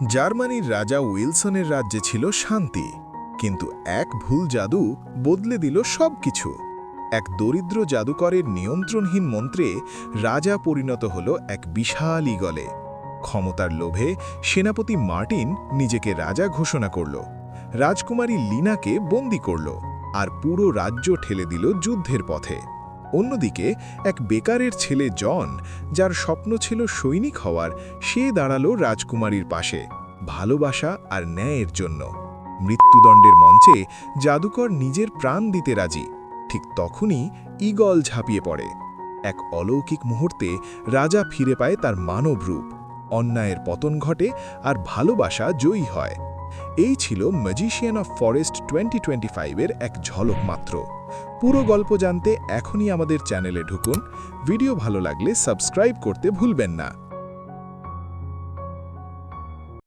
জার্মানির রাজা উইলসনের রাজ্যে ছিল শান্তি, কিন্তু এক ভুল জাদু বদলে দিল সবকিছু। এক দরিদ্র জাদুকরের নিয়ন্ত্রণহীন মন্ত্রে রাজা পরিণত হল এক বিশাল ঈগলে। ক্ষমতার লোভে সেনাপতি মার্টিন নিজেকে রাজা ঘোষণা করল, রাজকুমারী লিনাকে বন্দী করল, আর পুরো রাজ্য ঠেলে দিল যুদ্ধের পথে। অন্যদিকে এক বেকারের ছেলে জন, যার স্বপ্ন ছিল সৈনিক হওয়ার, সে দাঁড়ালো রাজকুমারীর পাশে, ভালোবাসা আর ন্যায়ের জন্য। মৃত্যুদণ্ডের মঞ্চে জাদুকর নিজের প্রাণ দিতে রাজি। ঠিক তখনই ঈগল ঝাঁপিয়ে পড়ে। এক অলৌকিক মুহূর্তে রাজা ফিরে পায় তার মানব রূপ, অন্যায়ের পতন ঘটে আর ভালোবাসা জয়ী হয়। এই ছিল ম্যাজিশিয়ান অফ ফরেস্ট 2025-এর এক ঝলক মাত্র। পুরো গল্প জানতে এখনই আমাদের চ্যানেলে ঢুকুন। ভিডিও ভালো লাগলে সাবস্ক্রাইব করতে ভুলবেন না।